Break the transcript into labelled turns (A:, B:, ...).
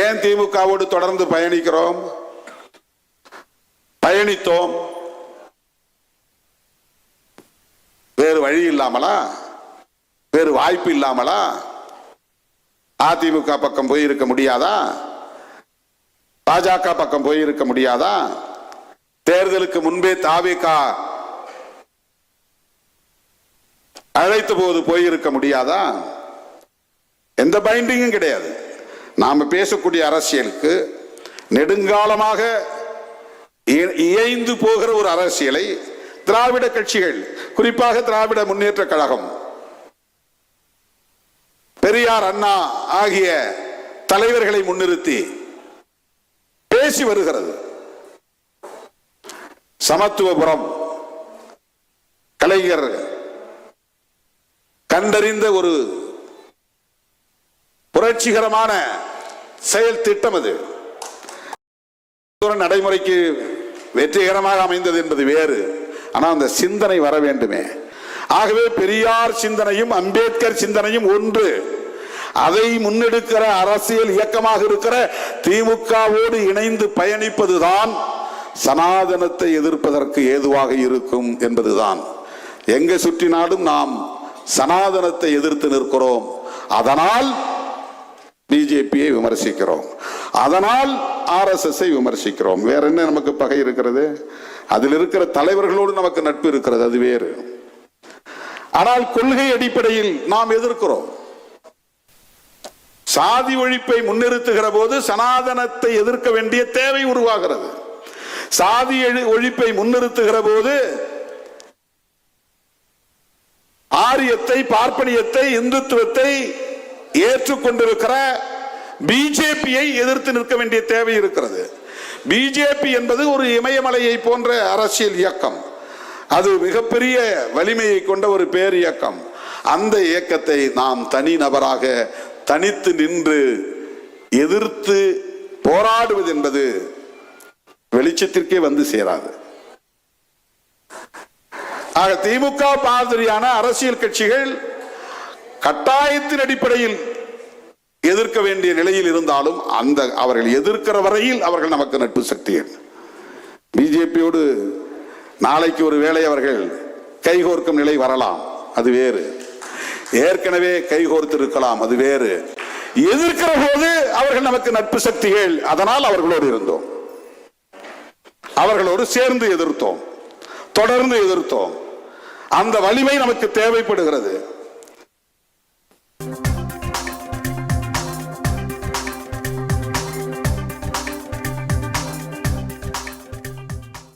A: ஏன் திமுகவோடு தொடர்ந்து பயணித்தோம்? வேறு வழி இல்லாமலா? வேறு வாய்ப்பு இல்லாமலா? அதிமுக பக்கம் போயிருக்க முடியாதா? பாஜக பக்கம் போயிருக்க முடியாதா? தேர்தலுக்கு முன்பே தாவேக அழைத்த போது போயிருக்க முடியாதா? எந்த பைண்டிங்கும் கிடையாது. நாம பேசக்கூடிய அரசியலுக்கு நெடுங்காலமாக இயைந்து போகிற ஒரு அரசியலை திராவிட கட்சிகள், குறிப்பாக திராவிட முன்னேற்ற கழகம், பெரியார், அண்ணா ஆகிய தலைவர்களை முன்னிறுத்தி பேசி வருகிறது. சமத்துவபுரம் கலைஞர் கண்டறிந்த ஒரு புரட்சிகரமான செயல் திட்டம் அது. நடைமுறைக்கு வெற்றிகரமாக அமைந்தது என்பது வேறு. ஆனால் அந்த சிந்தனை வர வேண்டுமே. ஆகவே பெரியார் சிந்தனையும் அம்பேத்கர் சிந்தனையும் ஒன்று. அதை முன்னெடுக்கிற அரசியல் இயக்கமாக இருக்கிற திமுகவோடு இணைந்து பயணிப்பதுதான் சனாதனத்தை எதிர்ப்பதற்கு ஏதுவாக இருக்கும் என்பதுதான். எங்க சுற்றினாலும் நாம் சனாதனத்தை எதிர்த்து நிற்கிறோம். அதனால் பிஜேபியை விமர்சிக்கிறோம், அதனால் RSS விமர்சிக்கிறோம். வேற என்ன நமக்கு பகை இருக்கிறது? அதில் இருக்கிற தலைவர்களோடு நமக்கு நட்பு இருக்கிறது, அது வேறு. ஆனால் கொள்கை அடிப்படையில் நாம் எதிர்க்கிறோம். சாதி ஒழிப்பை முன்னிறுத்துகிற போது சனாதனத்தை எதிர்க்க வேண்டிய தேவை உருவாகிறது. சாதி ஒழிப்பை முன்னிறுத்துகிற போது ஆரியத்தை, பார்ப்பனியத்தை, இந்துத்துவத்தை ஏற்றுக்கொண்டிருக்கிற பிஜேபியை எதிர்த்து நிற்க வேண்டிய தேவை இருக்கிறது. பிஜேபி என்பது ஒரு இமயமலையை போன்ற அரசியல் இயக்கம். அது மிகப்பெரிய வலிமையை கொண்ட ஒரு பேர் இயக்கம். அந்த இயக்கத்தை நாம் தனி நபராக தனித்து நின்று எதிர்த்து போராடுவது என்பது வெளிச்சத்திற்கே வந்து சேராது. ஆக திமுக மாதிரியான அரசியல் கட்சிகள் கட்டாயத்தின் அடிப்படையில் எதிர்க்க வேண்டிய நிலையில் இருந்தாலும் அந்த அவர்கள் எதிர்க்கிற வரையில் அவர்கள் நமக்கு நட்பு சக்திகள். பிஜேபியோடு நாளைக்கு ஒரு வேளை அவர்கள் கைகோர்க்கும் நிலை வரலாம், அது வேறு. ஏற்கனவே கைகோர்த்து இருக்கலாம், அது வேறு. எதிர்க்கிற போது அவர்கள் நமக்கு நட்பு சக்திகள். அதனால் அவர்களோடு இருந்தோம், அவர்களோடு சேர்ந்து எதிர்த்தோம், தொடர்ந்து எதிர்த்தோம். அந்த வலிமை நமக்கு தேவைப்படுகிறது.